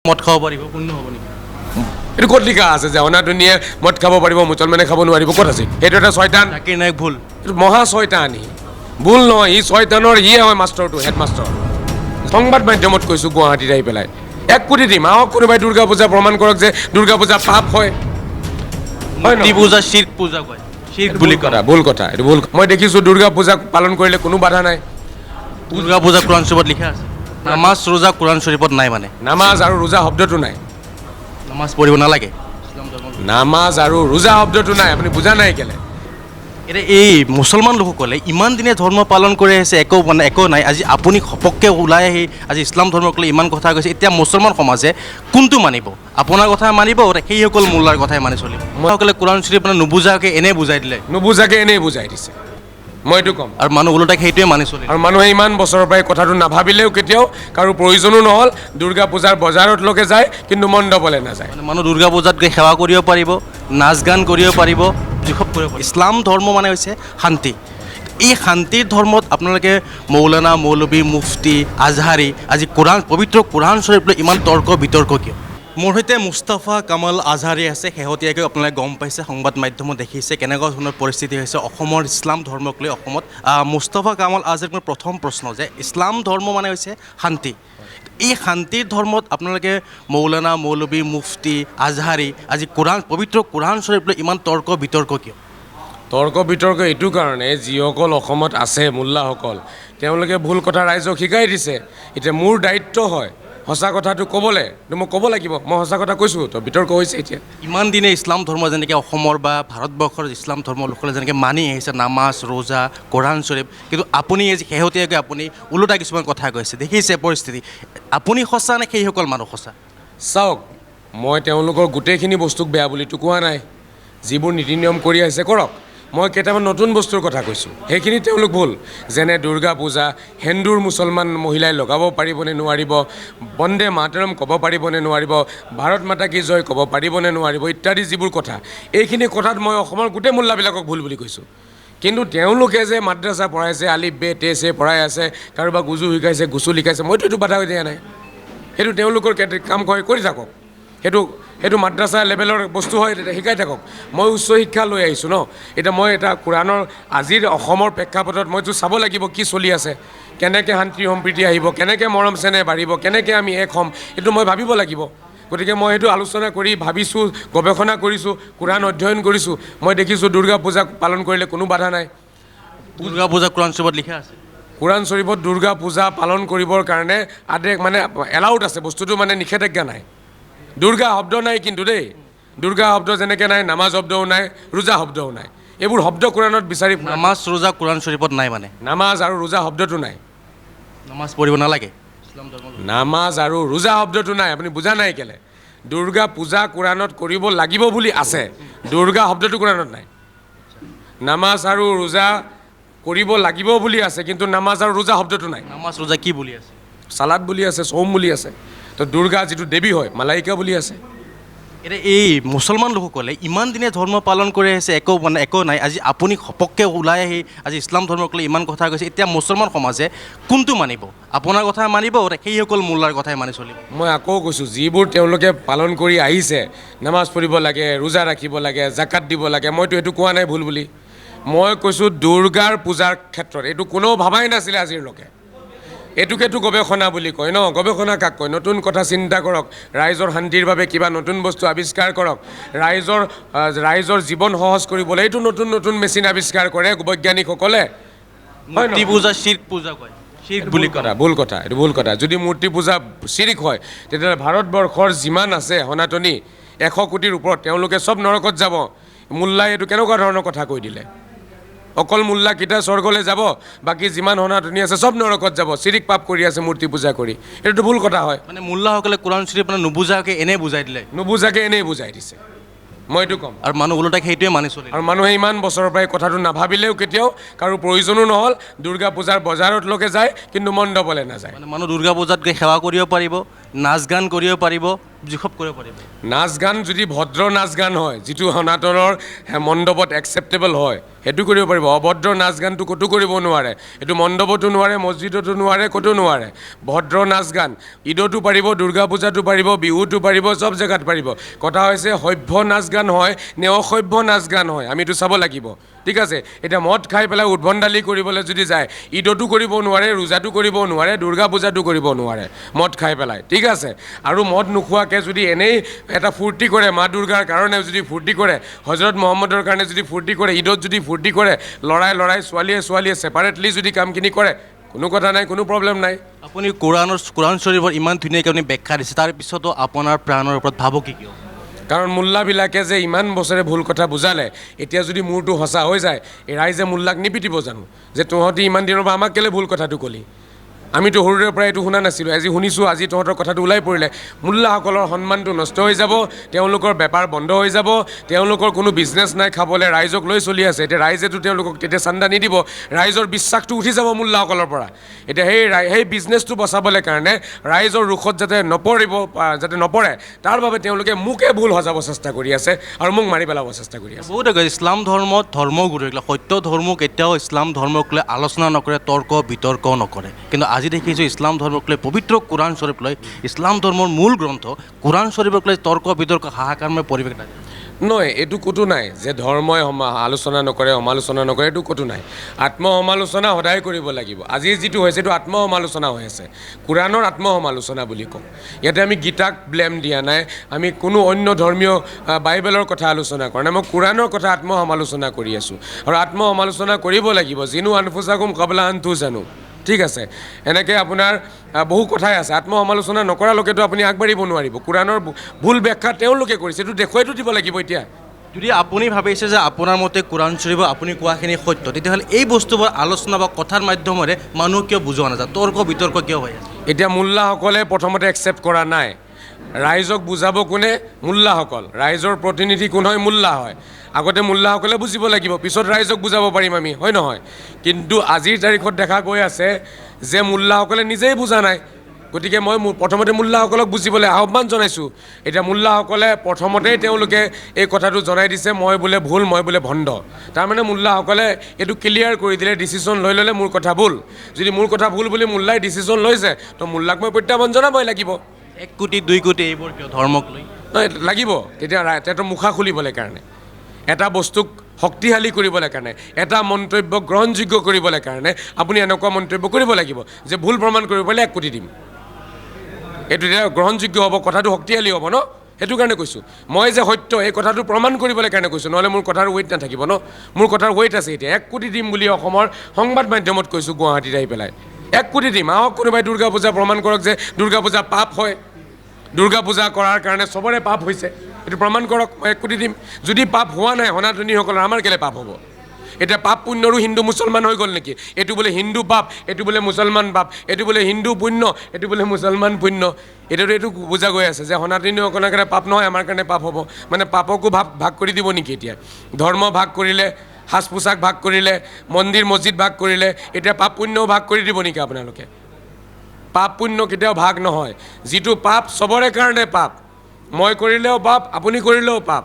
মদ খাব পাৰিব পুণ্য হ'ব নেকি এইটো ক'ত লিখা আছে যে অনাটনীয়ে মদ খাব পাৰিব মুছলমানে খাব নোৱাৰিব ক'ত আছে সেইটো এটা ছয়তান জাকিৰ নায়ক ভুল এইটো মহা ছয়তান ভুল নহয় ই ছয়তানৰ ইয়ে হয় মাষ্টৰটো হেডমাষ্টৰ সংবাদ মাধ্যমত কৈছোঁ গুৱাহাটীত আহি পেলাই 1 কোটি দিম আহক কোনোবাই দুৰ্গা পূজা প্ৰমাণ কৰক যে দুৰ্গা পূজা পাপ হয় মূৰ্তি পূজা শিৰ্ক পূজা কয় শিৰ্ক বুলি কয় ভুল কথা এইটো ভুল মই দেখিছোঁ দুৰ্গা পূজা পালন কৰিলে কোনো বাধা নাই দুৰ্গা পূজা কোৰাণ শ্বৰীফত লিখা আছে নামাজ ৰোজা কোৰাণ শ্বৰীফত নাই মানে নামাজ আৰু ৰোজা শব্দটো নাই নামাজ পঢ়িব নালাগে নামাজ আৰু ৰোজা শব্দটো নাই আপুনি বুজা নাই কেলে এতিয়া এই মুছলমান লোকসকলে ইমান দিনে ধৰ্ম পালন কৰি আহিছে একো নাই আজি আপুনি ঘপককৈ ওলাই আহি আজি ইছলাম ধৰ্মক লৈ ইমান কথা কৈছে এতিয়া মুছলমান সমাজে কোনটো মানিব আপোনাৰ কথা মানিব সেইসকল মোল্লাৰ কথাই মানি চলিব মইসকলে কোৰাণ শ্বৰীফ আপোনাৰ নুবুজাকৈ এনেই বুজাই দিলে এনেই বুজাই দিছে মই এইটো ক'ম আৰু মানুহ ওলোটাক সেইটোৱে মানি চলিল আৰু মানুহে ইমান বছৰৰ পৰাই কথাটো নাভাবিলেও কেতিয়াও কাৰো প্ৰয়োজনো নহ'ল দুৰ্গা পূজাৰ বজাৰত লোকে যায় কিন্তু মণ্ডপলৈ নাযায় মানুহ দুৰ্গা পূজাত গৈ সেৱা কৰিব পাৰিব নাচ গান কৰিব পাৰিব ইছলাম ধৰ্ম মানে হৈছে শান্তি এই শান্তিৰ ধৰ্মত আপোনালোকে মৌলানা মৌলবী মুফতি আজহাৰী আজি পবিত্ৰ কোৰাণ শ্বৰীফ লৈ ইমান তৰ্ক বিতৰ্ক কিয় মোৰ সৈতে মুস্তাফা কামাল আজহাৰী আছে শেহতীয়াকৈ আপোনালোকে গম পাইছে সংবাদ মাধ্যমত দেখিছে কেনেকুৱা ধৰণৰ পৰিস্থিতি হৈছে অসমৰ ইছলাম ধৰ্মক লৈ অসমত মুস্তাফা কামাল আজহাৰীৰ মোৰ প্ৰথম প্ৰশ্ন যে ইছলাম ধৰ্ম মানে হৈছে শান্তি এই শান্তিৰ ধৰ্মত আপোনালোকে মৌলানা মৌলবী মুফতি আজহাৰী আজি পবিত্ৰ কোৰাণ শ্বৰীফ লৈ ইমান তৰ্ক বিতৰ্ক কিয় তৰ্ক বিতৰ্ক এইটো কাৰণে যিসকল অসমত আছে মোল্লাসকল তেওঁলোকে ভুল কথা ৰাইজক শিকাই দিছে এতিয়া মোৰ দায়িত্ব হয় সঁচা কথাটো ক'বলৈ মই ক'ব লাগিব মই সঁচা কথা কৈছোঁ তো বিতৰ্ক হৈছে এতিয়া ইমান দিনে ইছলাম ধৰ্ম যেনেকৈ অসমৰ বা ভাৰতবৰ্ষৰ ইছলাম ধৰ্মৰ লোকসকলে যেনেকৈ মানি আহিছে নামাজ ৰোজা কোৰাণ শ্বৰীফ কিন্তু আপুনি আজি শেহতীয়াকৈ আপুনি ওলোটা কিছুমান কথা কৈছে দেখিছে পৰিস্থিতি আপুনি সঁচা নে সেইসকল মানুহ সঁচা চাওক মই তেওঁলোকৰ গোটেইখিনি বস্তুক বেয়া বুলিতো কোৱা নাই যিবোৰ নীতি নিয়ম কৰি আহিছে কৰক মই কেইটামান নতুন বস্তুৰ কথা কৈছোঁ সেইখিনি তেওঁলোক ভুল যেনে দুৰ্গা পূজা হিন্দুৰ মুছলমান মহিলাই লগাব পাৰিবনে নোৱাৰিব বন্দে মাতৰম ক'ব পাৰিবনে নোৱাৰিব ভাৰত মাতা কি জয় ক'ব পাৰিবনে নোৱাৰিব ইত্যাদি যিবোৰ কথা এইখিনি কথাত মই অসমৰ গোটেই মোল্লাবিলাকক ভুল বুলি কৈছোঁ কিন্তু তেওঁলোকে যে মাদ্ৰাছা পঢ়াইছে আলিফ বে তে ছে পঢ়াই আছে কাৰোবাক উজু শিকাইছে গুচু লিখাইছে মইতো এইটো বাধা দিয়া নাই সেইটো তেওঁলোকৰ কাম কৰি থাকক সেইটো মাদ্ৰাছা লেভেলৰ বস্তু হয় তেতিয়া শিকাই থাকক মই উচ্চ শিক্ষা লৈ আহিছোঁ ন এতিয়া মই এটা কোৰাণৰ আজিৰ অসমৰ প্ৰেক্ষাপটত মইতো চাব লাগিব কি চলি আছে কেনেকৈ শান্তি সম্প্ৰীতি আহিব কেনেকৈ মৰম চেনেহ বাঢ়িব কেনেকৈ আমি এক হ'ম এইটো মই ভাবিব লাগিব গতিকে মই সেইটো আলোচনা কৰি ভাবিছোঁ গৱেষণা কৰিছোঁ কোৰাণ অধ্যয়ন কৰিছোঁ মই দেখিছোঁ দুৰ্গা পূজা পালন কৰিলে কোনো বাধা নাই দুৰ্গা পূজা কোৰাণ শ্বৰীফত লিখা আছে কোৰাণ শ্বৰীফত দুৰ্গা পূজা পালন কৰিবৰ কাৰণে মানে এলাউড আছে বস্তুটো মানে নিষেধাজ্ঞা নাই দুৰ্গা শব্দ নাই কিন্তু দেই দুৰ্গা শব্দ যেনেকৈ নাই নামাজ শব্দও নাই ৰোজা শব্দও নাই এইবোৰ শব্দ কোৰাণত বিচাৰি নামাজ ৰোজা কোৰাণ শ্বৰীফত নাই মানে নামাজ আৰু ৰোজা শব্দটো নাই নামাজ পঢ়িব নালাগে নামাজ আৰু ৰোজা শব্দটো নাই আপুনি বুজা নাই কেলে দুৰ্গা পূজা কোৰাণত কৰিব লাগিব বুলি আছে দুৰ্গা শব্দটো কোৰাণত নাই নামাজ আৰু ৰোজা কৰিব লাগিব বুলি আছে কিন্তু নামাজ আৰু ৰোজা শব্দটো নাই নামাজ ৰোজা কি বুলি আছে চালাদ বুলি আছে চৌম বুলি আছে তো দুৰ্গা যিটো দেৱী হয় মালাইকা বুলি আছে এতিয়া এই মুছলমান লোকসকলে ইমান দিনে ধৰ্ম পালন কৰি আহিছে একো নাই আজি আপুনি ঘপককৈ ওলাই আহি আজি ইছলাম ধৰ্মক লৈ ইমান কথা কৈছে এতিয়া মুছলমান সমাজে কোনটো মানিব আপোনাৰ কথা মানিব সেইসকল মোল্লাৰ কথাই মানি চলিব মই আকৌ কৈছোঁ যিবোৰ তেওঁলোকে পালন কৰি আহিছে নামাজ পঢ়িব লাগে ৰোজা ৰাখিব লাগে জাকাত দিব লাগে মইতো এইটো কোৱা নাই ভুল বুলি মই কৈছোঁ দুৰ্গাৰ পূজাৰ ক্ষেত্ৰত এইটো কোনেও ভাবাই নাছিলে আজিলৈকে এইটোকেতো গৱেষণা বুলি কয় ন গৱেষণা কাক কয় নতুন কথা চিন্তা কৰক ৰাইজৰ শান্তিৰ বাবে কিবা নতুন বস্তু আৱিষ্কাৰ কৰক ৰাইজৰ জীৱন সহজ কৰিবলৈ এইটো নতুন মেচিন আৱিষ্কাৰ কৰে বৈজ্ঞানিকসকলে মূৰ্তি পূজা শিৰ্ক পূজা কয় শিৰ্ক বুলি কয় ভুল কথা যদি মূৰ্তি পূজা শিৰিক হয় তেতিয়াহ'লে ভাৰতবৰ্ষৰ যিমান আছে সনাতনী 100 কোটিৰ ওপৰত তেওঁলোকে চব নৰকত যাব মোল্লাই এইটো কেনেকুৱা ধৰণৰ কথা কৈ দিলে অকল মোল্লা কেইটা স্বৰ্গলৈ যাব বাকী যিমান সনাতনী আছে চব নৰকত যাব চিৰিক পাপ কৰি আছে মূৰ্তি পূজা কৰি এইটো ভুল কথা হয় মানে মোল্লাসকলে কোৰাণ শ্বৰীফ আপোনাৰ নুবুজাকৈ এনেই বুজাই দিছে মই এইটো ক'ম আৰু মানুহ ওলোটাক সেইটোৱে মানি চলিল আৰু মানুহে ইমান বছৰৰ পৰাই কথাটো নাভাবিলেও কেতিয়াও কাৰো প্ৰয়োজনো নহ'ল দুৰ্গা পূজাৰ বজাৰত লোকে যায় কিন্তু মণ্ডপলৈ নাযায় মানে মানুহ দুৰ্গা পূজাত গৈ সেৱা কৰিব পাৰিব নাচ গান কৰিব পাৰিব, যিসব কৰিব পাৰিব। নাচ গান যদি ভদ্ৰ নাচ গান হয়, যিটো সনাতনৰ মণ্ডপত একচেপ্টেবল হয়, সেইটো কৰিব পাৰিব। অভদ্ৰ নাচ গানটো ক'তো কৰিব নোৱাৰে, এইটো মণ্ডপতো নোৱাৰে, মছজিদতো নোৱাৰে, ক'তো নোৱাৰে। ভদ্ৰ নাচ গান ঈদতো পাৰিব, দুৰ্গা পূজাতো পাৰিব, বিহুতো পাৰিব, চব জেগাত পাৰিব। কথা হৈছে সভ্য নাচ গান হয় নে অসভ্য নাচ গান হয়, আমিতো চাব লাগিব। ঠিক আছে, এতিয়া মদ খাই পেলাই উদ্ভণ্ডালি কৰিবলৈ যদি যায়, ঈদতো কৰিব নোৱাৰে, ৰোজাটো কৰিব নোৱাৰে, দুৰ্গা পূজাটো কৰিব নোৱাৰে মদ খাই পেলাই। ঠিক আছে, আৰু মদ নোখোৱাকৈ যদি এনেই এটা ফূৰ্তি কৰে, মা দুৰ্গাৰ কাৰণে যদি ফূৰ্তি কৰে, হজৰত মহম্মদৰ কাৰণে যদি ফূৰ্তি কৰে, ঈদত যদি ফূৰ্তি কৰে, ল'ৰাই ছোৱালীয়ে ছেপাৰেটলি যদি কামখিনি কৰে, কোনো কথা নাই, কোনো প্ৰব্লেম নাই। আপুনি কোৰাণ শ্বৰীফৰ ইমান ধুনীয়াকৈ আপুনি ব্যাখ্যা দিছে, তাৰপিছতো আপোনাৰ প্ৰাণৰ ওপৰত ভাবুকি কিয়? কাৰণ মোল্লাবিলাকে যে ইমান বছৰে ভুল কথা বুজালে, এতিয়া যদি মোৰটো সঁচা হৈ যায়, এই ৰাইজে মোল্লাক নিপিটিব জানো যে তহঁতি ইমান দিনৰ পৰা আমাক কেলৈ ভুল কথাটো ক'লি? আমিতো সৰুৰে পৰা এইটো শুনা নাছিলোঁ, আজি শুনিছোঁ, আজি তহঁতৰ কথাটো ওলাই পৰিলে। মোল্লাসকলৰ সন্মানটো নষ্ট হৈ যাব, তেওঁলোকৰ বেপাৰ বন্ধ হৈ যাব, তেওঁলোকৰ কোনো বিজনেছ নাই, খাবলৈ ৰাইজক লৈ চলি আছে। এতিয়া ৰাইজেতো তেওঁলোকক তেতিয়া চান্দা নিদিব, ৰাইজৰ বিশ্বাসটো উঠি যাব মোল্লাসকলৰ পৰা। এতিয়া সেই বিজনেছটো বচাবলৈ কাৰণে ৰাইজৰ ৰোষত যাতে নপৰে, তাৰ বাবে তেওঁলোকে মোকে ভুল সজাব চেষ্টা কৰি আছে আৰু মোক মাৰি পেলাব চেষ্টা কৰি আছে। বহুতে কয় ইছলাম ধৰ্মত ধৰ্মগুৰু, সত্য ধৰ্ম কেতিয়াও ইছলাম ধৰ্মক লৈ আলোচনা নকৰে, তৰ্ক বিতৰ্কও নকৰে। কিন্তু আজি দেখিছোঁ ইছলাম ধৰ্মক লৈ পবিত্ৰ কোৰাণ শ্বৰীফ লৈ, ইছলাম ধৰ্মৰ মূল গ্ৰন্থ কোৰাণ শ্বৰীফক লৈ তৰ্ক বিতৰ্ক হাহাকাৰময় পৰিৱেশ থাকে। নহয়, এইটো ক'তো নাই যে ধৰ্মই আলোচনা নকৰে, সমালোচনা নকৰে, এইটো ক'তো নাই। আত্ম সমালোচনা সদায় কৰিব লাগিব। আজি যিটো হৈছে এইটো আত্ম সমালোচনা হৈ আছে, কোৰাণৰ আত্ম সমালোচনা বুলি কওঁ। ইয়াতে আমি গীতাক ব্লেম দিয়া নাই, আমি কোনো অন্য ধৰ্মীয় বাইবেলৰ কথা আলোচনা কৰা নাই, মই কোৰাণৰ কথা আত্ম সমালোচনা কৰি আছোঁ। আৰু আত্ম সমালোচনা কৰিব লাগিব, জিনু আনফুসাকুম কাবলা আন তুজানু। ঠিক আছে, এনেকৈ আপোনাৰ বহু কথাই আছে। আত্ম সমালোচনা নকৰালৈকেতো আপুনি আগবাঢ়িব নোৱাৰিব। কোৰাণৰ ভুল ব্যাখ্যা তেওঁলোকে কৰিছে, এইটো দেখুৱাইতো দিব লাগিব। এতিয়া যদি আপুনি ভাবিছে যে আপোনাৰ মতে কোৰাণ শ্বৰীফ আপুনি কোৱাখিনি সত্য, তেতিয়াহ'লে এই বস্তুবোৰ আলোচনা বা কথাৰ মাধ্যমেৰে মানুহ কিয় বুজোৱা নাযায়, তৰ্ক বিতৰ্ক কিয় হৈ আছে? এতিয়া মোল্লাসকলে প্ৰথমতে একচেপ্ট কৰা নাই। ৰাইজক বুজাব কোনে? মোল্লাসকল। ৰাইজৰ প্ৰতিনিধি কোন হয়? মোল্লা হয়। আগতে মোল্লাসকলে বুজিব লাগিব, পিছত ৰাইজক বুজাব পাৰিম আমি, হয় নহয়? কিন্তু আজিৰ তাৰিখত দেখা গৈ আছে যে মোল্লাসকলে নিজেই বুজা নাই। গতিকে মই প্ৰথমতে মোল্লাসকলক বুজিবলৈ আহ্বান জনাইছোঁ। এতিয়া মোল্লাসকলে প্ৰথমতেই তেওঁলোকে এই কথাটো জনাই দিছে, মই বোলে ভুল, মই বোলে ভণ্ড। তাৰমানে মোল্লাসকলে এইটো ক্লিয়াৰ কৰি দিলে, ডিচিশ্যন লৈ ল'লে মোৰ কথা ভুল। যদি মোৰ কথা ভুল বুলি মোল্লাই ডিচিশ্যন লৈছে, তো মোল্লাক মই প্ৰত্যাহ্বান জনাবই লাগিব। 1 কোটি 2 কোটি এইবোৰ কিয় ধৰ্মক লৈ? নহয়, লাগিব। তেতিয়া তেহেঁতৰ মুখা খুলিবলৈ কাৰণে, এটা বস্তুক শক্তিশালী কৰিবলৈ কাৰণে, এটা মন্তব্য গ্ৰহণযোগ্য কৰিবলৈ কাৰণে আপুনি এনেকুৱা মন্তব্য কৰিব লাগিব যে ভুল প্ৰমাণ কৰিব পাৰিলে 1 কোটি দিম। এইটো তেতিয়া গ্ৰহণযোগ্য হ'ব, কথাটো শক্তিশালী হ'ব ন? সেইটো কাৰণে কৈছোঁ। মই যে সত্য এই কথাটো প্ৰমাণ কৰিবলৈ কাৰণে কৈছোঁ, নহ'লে মোৰ কথাৰ ৱেইট নাথাকিব ন? মোৰ কথাৰ ৱেইট আছে। এতিয়া 1 কোটি দিম বুলি অসমৰ সংবাদ মাধ্যমত কৈছোঁ, গুৱাহাটীত আহি পেলাই 1 কোটি দিম। আহক কোনোবাই দুৰ্গা পূজা প্ৰমাণ কৰক যে দুৰ্গা পূজা পাপ হয়, দুৰ্গা পূজা কৰাৰ কাৰণে চবৰে পাপ হৈছে, এইটো প্ৰমাণ কৰক, মই 1 কোটি দিম। যদি পাপ হোৱা নাই সনাতনীসকলৰ, আমাৰ কেলৈ পাপ হ'ব? এতিয়া পাপ পুণ্যৰো হিন্দু মুছলমান হৈ গ'ল নেকি? এইটো বোলে হিন্দু পাপ, এইটো বোলে মুছলমান পাপ, এইটো বোলে হিন্দু পুণ্য, এইটো বোলে মুছলমান পুণ্য। এতিয়াতো এইটো বুজা গৈ আছে যে সনাতনীসকলৰ কাৰণে পাপ নহয়, আমাৰ কাৰণে পাপ হ'ব। মানে পাপকো ভাগ কৰি দিব নেকি? এতিয়া ধৰ্ম ভাগ কৰিলে, সাজ পোছাক ভাগ কৰিলে, মন্দিৰ মছজিদ ভাগ কৰিলে, এতিয়া পাপ পুণ্যও ভাগ কৰি দিব নেকি আপোনালোকে? পাপ পুণ্য কেতিয়াও ভাগ নহয়। যিটো পাপ চবৰে কাৰণে পাপ, মই কৰিলেও পাপ, আপুনি কৰিলেও পাপ।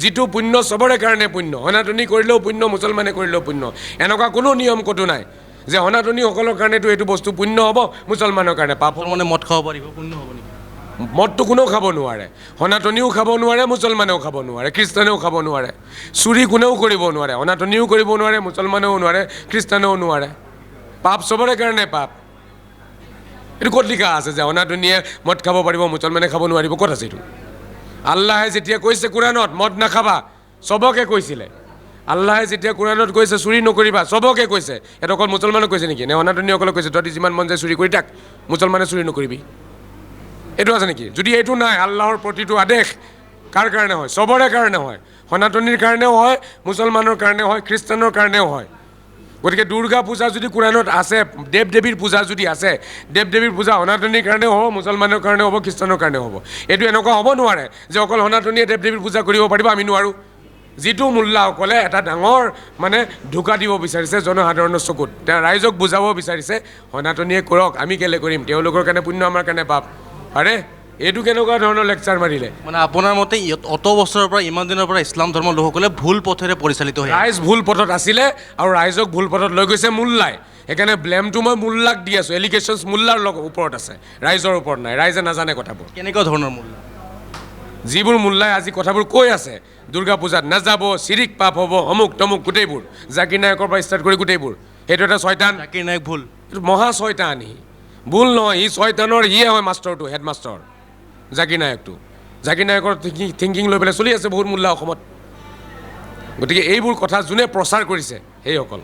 যিটো পুণ্য চবৰে কাৰণে পুণ্য, সনাতনী কৰিলেও পুণ্য, মুছলমানে কৰিলেও পুণ্য। এনেকুৱা কোনো নিয়ম ক'তো নাই যে সনাতনীসকলৰ কাৰণেতো এইটো বস্তু পুণ্য হ'ব, মুছলমানৰ কাৰণে পাপ। মানে মদ খাব পাৰিব, পুণ্য হ'ব নেকি? মদটো কোনেও খাব নোৱাৰে, সনাতনীও খাব নোৱাৰে, মুছলমানেও খাব নোৱাৰে, খ্ৰীষ্টানেও খাব নোৱাৰে। চুৰি কোনেও কৰিব নোৱাৰে, সনাতনীও কৰিব নোৱাৰে, মুছলমানেও নোৱাৰে, খ্ৰীষ্টানেও নোৱাৰে। পাপ চবৰে কাৰণে পাপ। এইটো ক'ত লিখা আছে যে সনাতনীয়ে মদ খাব পাৰিব, মুছলমানে খাব নোৱাৰিব? ক'ত আছে এইটো? আল্লাহে যেতিয়া কৈছে কোৰাণত মদ নাখাবা, চবকে কৈছিলে। আল্লাহে যেতিয়া কোৰাণত কৈছে চুৰি নকৰিবা, চবকে কৈছে। এইটো অকল মুছলমানক কৈছে নেকি? নে সনাতনীসকলক কৈছে তহঁতি যিমান মন যায় চুৰি কৰি থাক, মুছলমানে চুৰি নকৰিবি? এইটো আছে নেকি? যদি এইটো নাই, আল্লাহৰ প্ৰতিটো আদেশ কাৰ কাৰণে হয়? চবৰে কাৰণে হয়। সনাতনীৰ কাৰণেও হয়, মুছলমানৰ কাৰণেও হয়, খ্ৰীষ্টানৰ কাৰণেও হয়। গতিকে দুৰ্গা পূজা যদি কোৰাণত আছে, দেৱ দেৱীৰ পূজা যদি আছে, দেৱ দেৱীৰ পূজা সনাতনীৰ কাৰণেও হ'ব, মুছলমানৰ কাৰণেও হ'ব, খ্ৰীষ্টানৰ কাৰণেও হ'ব। এইটো এনেকুৱা হ'ব নোৱাৰে যে অকল সনাতনীয়ে দেৱ দেৱীৰ পূজা কৰিব পাৰিব, আমি নোৱাৰোঁ। যিটো মোল্লাসকলে এটা ডাঙৰ মানে ঢোকা দিব বিচাৰিছে জনসাধাৰণৰ চকুত, তেওঁ ৰাইজক বুজাব বিচাৰিছে সনাতনীয়ে কৰক, আমি কেলৈ কৰিম? তেওঁলোকৰ কাৰণে পুণ্য, আমাৰ কাৰণে পাপ। আৰে এইটো কেনেকুৱা ধৰণৰ লেকচাৰ মাৰিলে? মানে আপোনাৰ মতে অত বছৰৰ পৰা ইমান দিনৰ পৰা ইছলাম ধৰ্মৰ লোকসকলে ভুল পথেৰে পৰিচালিত হৈ ৰাইজ ভুল পথত আছিলে আৰু ৰাইজক ভুল পথত লৈ গৈছে মোল্লাই। সেইকাৰণে ব্লেমটো মই মোল্লাক দি আছোঁ। এলিগেশ্যনছ মোল্লাৰ ওপৰত আছে, ৰাইজৰ ওপৰত নাই। ৰাইজে নাজানে কথাবোৰ। কেনেকুৱা ধৰণৰ মূল্য? যিবোৰ মোল্লাই আজি কথাবোৰ কৈ আছে, দুৰ্গা পূজাত নাযাব, চিৰিক পাপ হ'ব, অমুক তমুক গোটেইবোৰ, জাকিৰ নায়কৰ পৰা ষ্টাৰ্ট কৰি গোটেইবোৰ, সেইটো এটা ছয়তান। জাকিৰ নায়ক ভুল, এইটো মহা ছয়তান। ভুল নহয়, ই ছয়তানৰ সিয়ে হয় মাষ্টৰটো, হেডমাষ্টৰ জাকিৰ নায়কটো। জাকিৰ নায়কৰ থিংকিং লৈ পেলাই চলি আছে বহুত মোল্লা অসমত। গতিকে এইবোৰ কথা যোনে প্ৰচাৰ কৰিছে সেইসকল